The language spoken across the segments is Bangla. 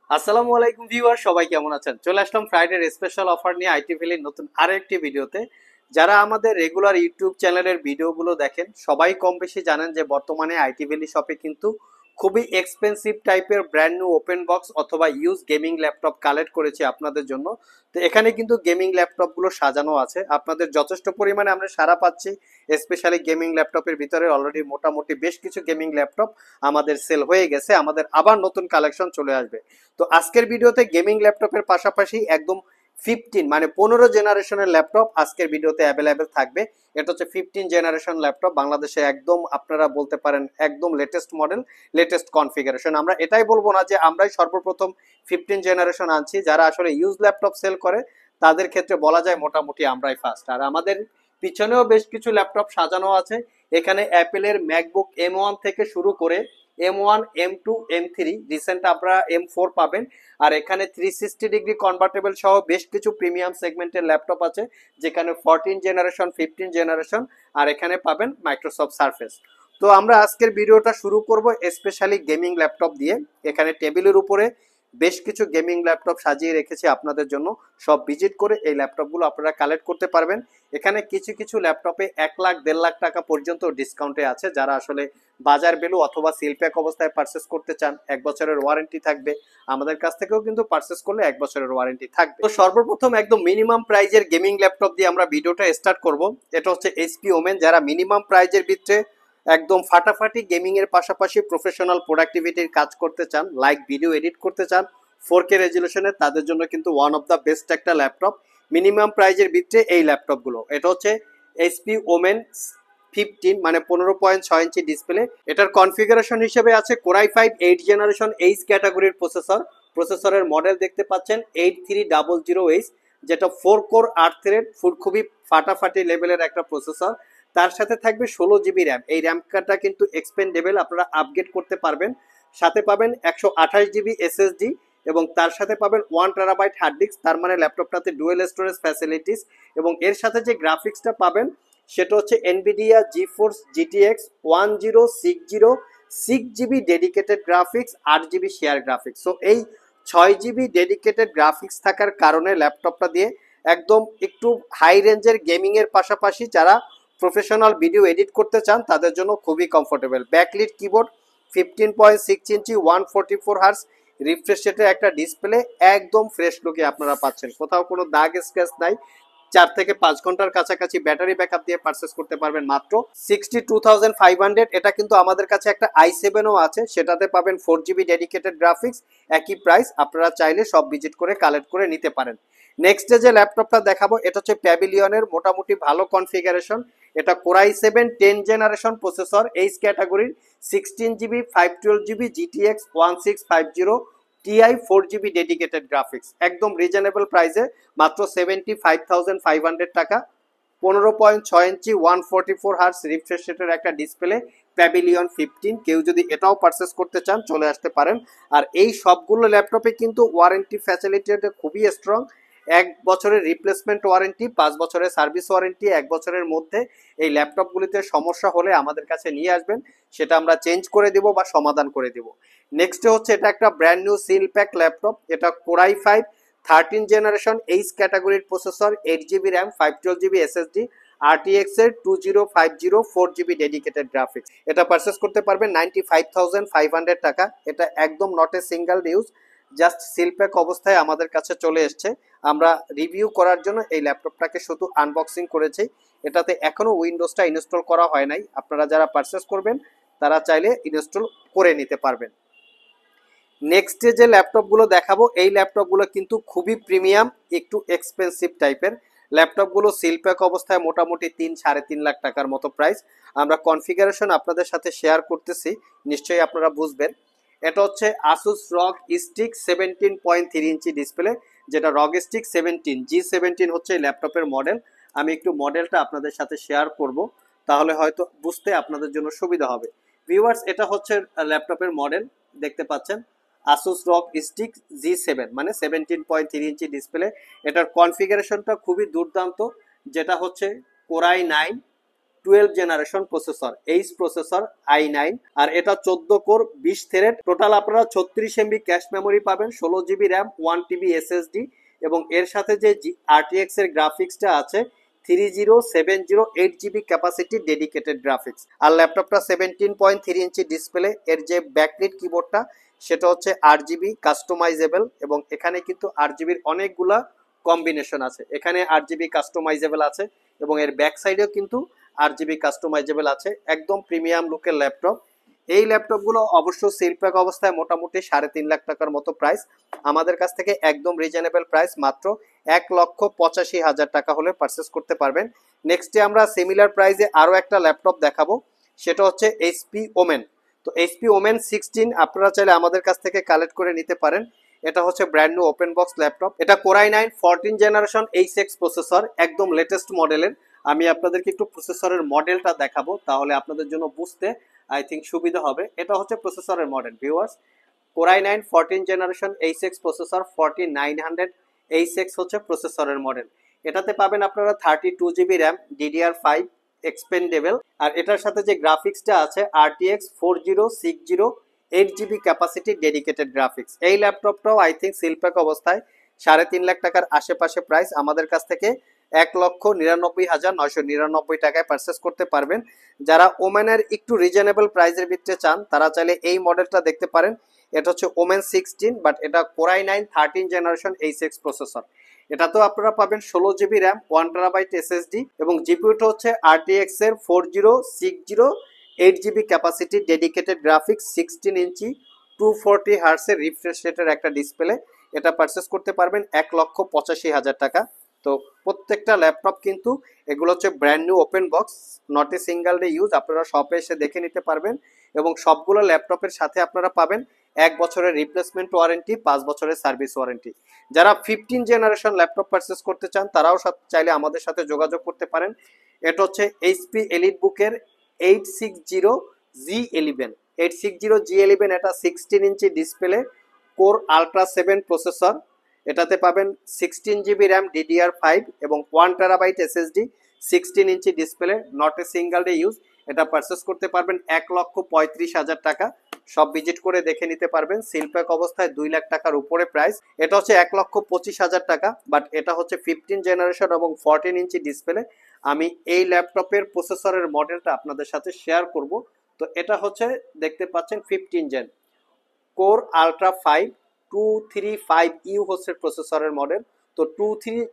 আসসালামু আলাইকুম ভিউয়ার, সবাই কেমন আছেন? চলে আসলাম ফ্রাইডের স্পেশাল অফার নিয়ে আইটি ভ্যালির নতুন আরেকটি ভিডিওতে। যারা আমাদের রেগুলার ইউটিউব চ্যানেলের ভিডিওগুলো দেখেন সবাই কম বেশি জানেন যে বর্তমানে আইটি ভ্যালি শপে কিন্তু খুবই এক্সপেন্সিভ টাইপের ব্র্যান্ড নিউ ওপেন বক্স অথবা ইউজ গেমিং ল্যাপটপ কালেক্ট করেছি আপনাদের জন্য। তো এখানে কিন্তু গেমিং ল্যাপটপগুলো সাজানো আছে, আপনাদের যথেষ্ট পরিমাণে আমরা সাড়া পাচ্ছি। স্পেশালি গেমিং ল্যাপটপের ভিতরে অলরেডি মোটামুটি বেশ কিছু গেমিং ল্যাপটপ আমাদের সেল হয়ে গেছে, আমাদের আবার নতুন কালেকশন চলে আসবে। তো আজকের ভিডিওতে গেমিং ল্যাপটপের পাশাপাশি একদম 15 জেনারেশনের ল্যাপটপ আজকের ভিডিওতে অ্যাভেলেবেল থাকবে। এটা হচ্ছে 15 জেনারেশন ল্যাপটপ, বাংলাদেশে একদম আপনারা বলতে পারেন একদম লেটেস্ট মডেল, লেটেস্ট কনফিগারেশন। আমরা এটাই বলবো না যে আমরাই সর্বপ্রথম 15 জেনারেশন আনছি, যারা আসলে ইউজ ল্যাপটপ সেল করে তাদের ক্ষেত্রে বলা যায় মোটামুটি আমরাই ফার্স্ট। আর আমাদের পিছনেও বেশ কিছু ল্যাপটপ সাজানো আছে। এখানে অ্যাপেলের ম্যাকবুক M1 থেকে শুরু করে M1, M2, M3, রিসেন্ট আপনারা M4 পাবেন। আর এখানে 360 ডিগ্রি কনভার্টেবল সহ বেশ কিছু প্রিমিয়াম সেগমেন্টের ল্যাপটপ আছে, যেখানে 14 জেনারেশন, 15 জেনারেশন, আর এখানে পাবেন মাইক্রোসফট সারফেস। তো আমরা আজকের ভিডিওটা শুরু করব স্পেশালি গেমিং ল্যাপটপ দিয়ে। এখানে টেবিলের উপরে বেশ কিছু গেমিং ল্যাপটপ সাজিয়ে রেখেছি আপনাদের জন্য, সব ভিজিট করে এই ল্যাপটপগুলো আপনারা কালেক্ট করতে পারবেন। এখানে কিছু কিছু ল্যাপটপে 1 লাখ 1.5 লাখ টাকা পর্যন্ত ডিসকাউন্টে আছে। যারা আসলে বাজার ভ্যালু অথবা সিল প্যাক অবস্থায় পারচেস করতে চান, 1 বছরের ওয়ারেন্টি থাকবে। আমাদের কাছ থেকেও কিন্তু পারচেস করলে 1 বছরের ওয়ারেন্টি থাকবে। তো সর্বপ্রথম একদম মিনিমাম প্রাইজের গেমিং ল্যাপটপ দিয়ে আমরা ভিডিওটা স্টার্ট করব। এটা হচ্ছে এইচপি ওমেন। যারা মিনিমাম প্রাইজের ভিতরে একদম ফাটাফাটি গেমিং এর পাশাপাশি প্রফেশনাল প্রোডাক্টিভিটির কাজ করতে চান, লাইক ভিডিও এডিট করতে চান 4K রেজুলেশনে, তাদের জন্য কিন্তু ওয়ান অফ দ্য বেস্ট একটা ল্যাপটপ মিনিমাম প্রাইজের ভিতরে এই ল্যাপটপগুলো। এটা হচ্ছে এইচপি ওমেন 15, মানে 15.6 ইঞ্চি ডিসপ্লে। এটার কনফিগারেশন হিসেবে আছে কোরাই 5 8 জেনারেশন এইচ ক্যাটাগরির প্রসেসর। প্রসেসরের মডেল দেখতে পাচ্ছেন 8300H, যেটা 4 কোর 8 থ্রেড, খুবই ফাটাফাটি লেভেলের একটা প্রসেসর। তার সাথে থাকবে 16 জিবি র্যাম। এই র্যাম কার্ডটা কিন্তু এক্সপেন্ডেবল, আপনারা আপগ্রেড করতে পারবেন। সাথে পাবেন 128 জিবি এসএসডি এবং তার সাথে পাবেন 1 টেরাবাইট হার্ড ডিস্ক। তার মানে ল্যাপটপটাতে ডুয়েল স্টোরেজ ফ্যাসিলিটিস। এবং এর সাথে যে গ্রাফিক্সটা পাবেন সেটা হচ্ছে Nvidia GeForce GTX 1060, 6 GB dedicated graphics, 8 GB share graphics. So এই 6 জিবি ডেডিকেটেড গ্রাফিক্স থাকার কারণে ল্যাপটপটা দিয়ে একদম একটু হাই রেঞ্জের গেমিং এর পাশাপাশি যারা প্রফেশনাল ভিডিও এডিট করতে চান তাদের জন্য খুবই কমফোর্টেবল। ব্যাকলিট কিবোর্ড, 15.6 ইঞ্চি 144 হার্স রিফ্রেশ রেটের একটা ডিসপ্লে, একদম ফ্রেশ লুকে আপনারা পাচ্ছেন, কোথাও কোনো দাগ স্ক্র্যাচ নাই। 4 থেকে 5 ঘন্টার কাছাকাছি ব্যাটারি ব্যাকআপ দিয়ে পারচেস করতে পারবেন মাত্র 62,500। এটা কিন্তু আমাদের কাছে একটা i7ও আছে, সেটাতে পাবেন 4 জিবি ডেডিকেটেড গ্রাফিক্স, একই প্রাইস। আপনারা চাইলে সব ভিজিট করে কালেক্ট করে নিতে পারেন। নেক্সট যে ল্যাপটপটা দেখাবো এটা হচ্ছে প্যাভিলিয়নের মোটামুটি ভালো কনফিগারেশন। এটা কোরাই 7 10 জেনারেশন প্রসেসর, এইচ ক্যাটাগরির, 16 GB 512 GB GTX 1650 Ti, 4 GB dedicated graphics, একদম রিজনেবল প্রাইসে মাত্র 75,500 টাকা। 15.6 ইঞ্চি 144 হার্স রিফ্রেশ রেটের একটা ডিসপ্লে, প্যাভিলিয়ন 15। কেউ যদি এটাও পারচেস করতে চান চলে আসতে পারেন। আর এই সবগুলো ল্যাপটপে কিন্তু ওয়ারেন্টি ফ্যাসিলিটি খুবই স্ট্রং। 1 বছরের রিপ্লেসমেন্ট ওয়ারেন্টি, 5 বছরের সার্ভিস ওয়ারেন্টি। 1 বছরের মধ্যে এই ল্যাপটপগুলিতে সমস্যা হলে আমাদের কাছে নিয়ে আসবেন, সেটা আমরা চেঞ্জ করে দিব বা সমাধান করে দিব। নেক্সটে হচ্ছে এটা একটা brand new seal pack laptop. এটা কোরাই 5 13 জেনারেশন এইচ ক্যাটাগরির processor, 8 GB RAM, 512 GB SSD, RTX এর 2050, 4 জিবি ডেডিকেটেড গ্রাফিক্স। এটা পারচেস করতে পারবেন 95,500 টাকা। এটা একদম not a single use, just seal pack অবস্থায় আমাদের কাছে চলে এসছে। আমরা রিভিউ করার জন্য এই ল্যাপটপটাকে শুধু আনবক্সিং করেছি, এটাতে এখনো উইন্ডোজটা ইনস্টল করা হয় নাই। আপনারা যারা পারচেস করবেন তারা চাইলে ইনস্টল করে নিতে পারবেন। নেক্সট যে ল্যাপটপগুলো দেখাবো এই ল্যাপটপগুলো কিন্তু খুবই প্রিমিয়াম, একটু এক্সপেন্সিভ টাইপের ল্যাপটপগুলো। সিল প্যাক অবস্থায় মোটামুটি 3-3.5 লাখ টাকার মতো প্রাইস। আমরা কনফিগারেশন আপনাদের সাথে শেয়ার করতেছি, নিশ্চয়ই আপনারা বুঝবেন। এটা হচ্ছে আসুস রগ স্টিক 17.3 ইঞ্চি ডিসপ্লে, যেটা রগ স্টিক 17 G17 হচ্ছে এই ল্যাপটপের মডেল। আমি একটু মডেলটা আপনাদের সাথে শেয়ার করব, তাহলে হয়তো বুঝতে আপনাদের জন্য সুবিধা হবে। ভিউয়ার্স, এটা হচ্ছে ল্যাপটপের মডেল, দেখতে পাচ্ছেন Asus ROG Stick G7, মানে 17.3 ইঞ্চি ডিসপ্লে। এটার কনফিগারেশনটা খুবই দুর্দান্ত, যেটা হচ্ছে core i 9 12 generation processor, H processor i9, আর এটা 14 কোর 20 থ্রেড। টোটাল আপনারা 36 MB ক্যাশ মেমোরি পাবেন, 16 GB র্যাম, 1 TB SSD, এবং এর সাথে যে RTX এর গ্রাফিক্সটা আছে 30708 GB ক্যাপাসিটি ডেডিকেটেড গ্রাফিক্স। আর ল্যাপটপটা 17.3 ইঞ্চি ডিসপ্লে, এর যে ব্যাকলিট কিবোর্ডটা সেটা হচ্ছে RGB কাস্টমাইজেবল, এবং এখানে কিন্তু RGBর অনেকগুলা কম্বিনেশন আছে। এখানে RGB কাস্টমাইজেবল আছে এবং এর ব্যাক সাইডেও কিন্তু RGB কাস্টমাইজেবল আছে। একদম প্রিমিয়াম লুকের ল্যাপটপ। এই ল্যাপটপগুলো অবশ্য সেল প্যাক অবস্থায় মোটামুটি 3.5 লাখ টাকার মতো প্রাইস। আমাদের কাছ থেকে একদম রিজনেবল প্রাইস, মাত্র 1,85,000 টাকা হলে পারচেস করতে পারবেন। নেক্সটে আমরা সিমিলার প্রাইসে আরও একটা ল্যাপটপ দেখাবো, সেটা হচ্ছে HP ওমেন। তো HP ওমেন 16 আপনারা চাইলে আমাদের কাছ থেকে কালেক্ট করে নিতে পারেন। এটা হচ্ছে brand new open box laptop. এটা Core i9 14 generation H6 processor, একদম লেটেস্ট মডেলের। আমি আপনাদেরকে একটু প্রসেসরের মডেলটা দেখাবো, তাহলে আপনাদের জন্য বুঝতে আই থিঙ্ক সুবিধা হবে। এটা হচ্ছে প্রসেসরের model viewers, Core i9 14 generation H6 processor 4900 H6 হচ্ছে প্রসেসরের মডেল। এটাতে পাবেন আপনারা 32 GB র্যাম, DDR5 এক্সপেন্ডেবল, আর এটার সাথে যে গ্রাফিক্সটা আছে RTX 4060 8 GB capacity dedicated graphics. এই ল্যাপটপটাও আই থিঙ্ক সিল প্যাক অবস্থায় 3.5 লাখ টাকার আশেপাশে প্রাইস। আমাদের কাছ থেকে 1,99,999 টাকায় পারচেস করতে পারবেন। যারা ওমেনের একটু রিজনেবল প্রাইসের ভিতরে চান তারা চাইলে এই মডেলটা দেখতে পারেন। এটা হচ্ছে ওমেন 16, বাট এটা Core i9 13 generation H6 processor. এটাতেও আপনারা পাবেন 16 GB র্যাম, 1 TB SSD, এবং জিপিইউটা হচ্ছে RTX এর 4060 8 GB ক্যাপাসিটি ডেডিকেটেড গ্রাফিক্স, 16 ইঞ্চি 240 হার্টসের রিফ্রেশ রেটের একটা ডিসপ্লে। এটা পারচেস করতে পারবেন 1,85,000 টাকা। তো প্রত্যেকটা ল্যাপটপ কিন্তু এগুলো হচ্ছে brand new open box, not a single day use. আপনারা শপে এসে দেখে নিতে পারবেন, এবং সবগুলো ল্যাপটপের সাথে আপনারা পাবেন 1 বছরের রিপ্লেসমেন্ট ওয়ারেন্টি, 5 বছরের সার্ভিস ওয়ারেন্টি। যারা 15 জেনারেশন ল্যাপটপ পারচেস করতে চান তারাও চাইলে আমাদের সাথে যোগাযোগ করতে পারেন। এটা হচ্ছে HP এলিটবুকের 860G11, 860G11। এটা 16 inch display, core ultra 7 processor. এটাতে পাবেন 16 GB র্যাম, DDR5 এবং 1 TB SSD, 16 inch display, not a single day use. এটা পারচেস করতে পারবেন 1,35,000 টাকা। সব ভিজিট করে দেখে নিতে পারবেন। সিল প্যাক অবস্থায় 2 লাখ টাকার উপরে প্রাইস। এটা হচ্ছে 1,25,000 টাকা, বাট এটা হচ্ছে 15 জেনারেশন এবং 14 ইঞ্চি ডিসপ্লে। আমি এই ল্যাপটপের প্রসেসরের মডেলটা আপনাদের সাথে শেয়ার করব। তো এটা হচ্ছে দেখতে পাচ্ছেন 15 জেন কোর আলট্রা 5 235U হচ্ছে প্রসেসরের মডেল। তো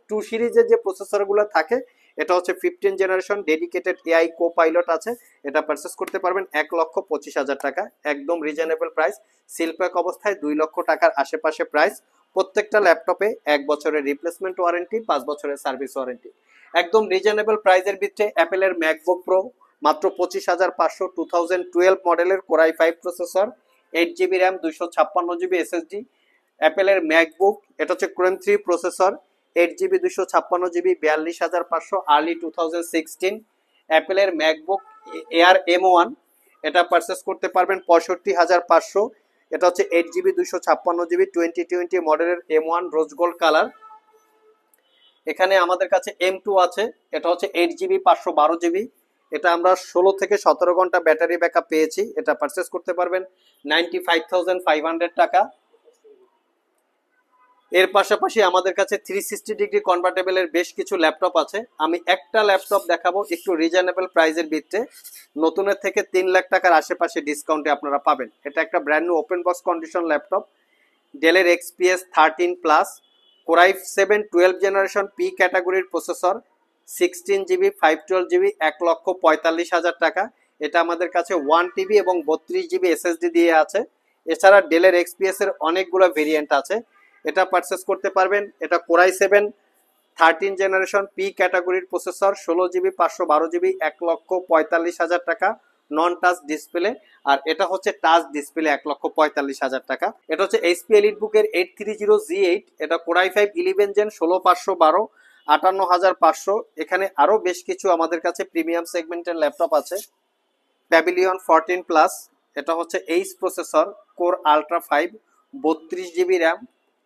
2 সিরিজের যে প্রসেসরগুলো থাকে এটা হচ্ছে 15 জেনারেশন, ডেডিকেটেড AI কো-পাইলট আছে। এটা পারচেস করতে পারবেন 1,25,000 টাকা, একদম রিজনেবল প্রাইস। সিল প্যাক অবস্থায় 2 লক্ষ টাকার আশেপাশে প্রাইস। প্রত্যেকটা ল্যাপটপে 1 বছরের রিপ্লেসমেন্ট ওয়ারেন্টি, 5 বছরের সার্ভিস ওয়ারেন্টি। একদম রিজনেবল প্রাইসের ভিতরে অ্যাপেলের ম্যাকবুক প্রো মাত্র 25,500, 2012 মডেলের Core i5 processor, 8 GB RAM, 256 GB SSD। অ্যাপেলের ম্যাকবুক, এটা হচ্ছে Chrome 3 processor, 8 GB 256 GB, 42,500, early 2016। অ্যাপেলের ম্যাকবুক এয়ার M1, এটা পারচেস করতে পারবেন 65,500। এটা হচ্ছে 8 GB 256 GB 2020 মডেলের M1 রোজ গোল্ড কালার। এখানে আমাদের কাছে M2 আছে, এটা হচ্ছে 8 GB 512 GB। এটা আমরা 16 থেকে 17 ঘন্টা ব্যাটারি ব্যাকআপ পেয়েছি। এটা পারচেস করতে পারবেন 95,500 টাকা। এর পাশাপাশি আমাদের কাছে 360 ডিগ্রি কনভার্টেবলের বেশ কিছু ল্যাপটপ আছে। আমি একটা ল্যাপটপ দেখাবো একটু রিজনেবল প্রাইসের ভিতরে, নতুনের থেকে 3 লাখ টাকার আশেপাশে ডিসকাউন্টে আপনারা পাবেন। এটা একটা brand new open box condition laptop, ডেলের XPS 13 plus, Core i7 12 generation P ক্যাটাগরির প্রসেসর, 16 GB 512 GB, 1,45,000 টাকা। এটা আমাদের কাছে 1 TB এবং 32 GB SSD দিয়ে আছে। এছাড়া ডেলের XPS এর অনেকগুলো ভেরিয়েন্ট আছে, এটা পারচেস করতে পারবেন। এটা Core i7 13 জেনারেশন P ক্যাটাগরির প্রসেসর, 16 GB 512 GB, 1,45,000 টাকা, নন টাচ ডিসপ্লে। আর এটা হচ্ছে টাচ ডিসপ্লে, 1,45,000 টাকা। এটা হচ্ছে HP এলিটবুকের 830G8, এটা Core i5 11 জেন, 16,512, 58,500। এখানে আরো বেশ কিছু আমাদের কাছে প্রিমিয়াম সেগমেন্টের ল্যাপটপ আছে। প্যাভিলিয়ন 14 প্লাস, এটা হচ্ছে H processor, core ultra 5, 32 GB RAM,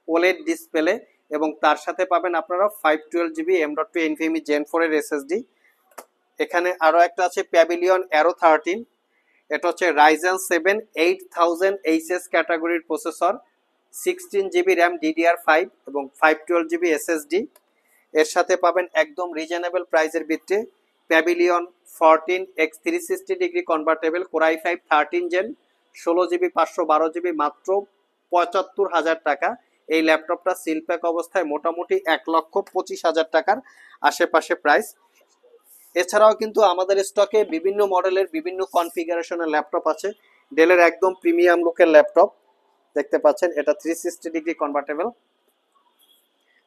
OLED display, এবং তার সাথে পাবেন আপনারা 512 GB M.2 NVMe Gen 4 এর SSD। এখানে আরো একটা আছে প্যাভিলিয়ন অ্যারো 13। এটা হচ্ছে রাইজেন 7 8000HS ক্যাটাগরির প্রসেসর, 16 GB র্যাম DDR5 এবং 512 GB SSD। এর সাথে পাবেন একদম রিজনেবল প্রাইসের ভিত্তিতে Pavilion 14X360 degree convertible core i5 13 gen 16 GB 512 GB মাত্র ৭৫,০০০ টাকা। এই ল্যাপটপটা সিল প্যাক অবস্থায় মোটামুটি ১,২৫,০০০ টাকার আশেপাশে প্রাইস। এছাড়াও কিন্তু আমাদের স্টকে বিভিন্ন মডেলের বিভিন্ন কনফিগারেশনের ল্যাপটপ আছে। ডেলের একদম প্রিমিয়াম লুকের ল্যাপটপ দেখতে পাচ্ছেন, এটা 360 ডিগ্রি কনভার্টেবল।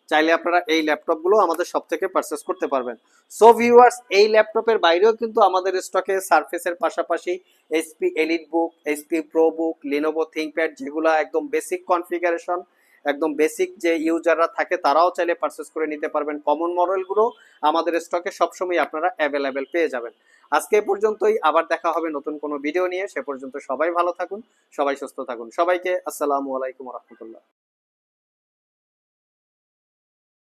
চাইলে আপনারা এই ল্যাপটপগুলো আমাদের সব থেকে পারচেস করতে পারবেন। সো ভিউয়ার্স, এই ল্যাপটপের বাইরেও কিন্তু আমাদের স্টকে সারফেসের পাশাপাশি এইচপি এলিট বুক, এইচপি প্রো বুক, লিনোভো থিংকপ্যাড, যেগুলো একদম বেসিক কনফিগারেশন, একদম বেসিক যে ইউজাররা থাকে তারাও চাইলে পারচেস করে নিতে পারবেন। কমন মডেলগুলো আমাদের স্টকে সবসময় আপনারা অ্যাভেলেবেল পেয়ে যাবেন। আজকে এই পর্যন্তই, আবার দেখা হবে নতুন কোনো ভিডিও নিয়ে। সে পর্যন্ত সবাই ভালো থাকুন, সবাই সুস্থ থাকুন। সবাইকে আসসালামু আলাইকুম রহমতুল্লাহ।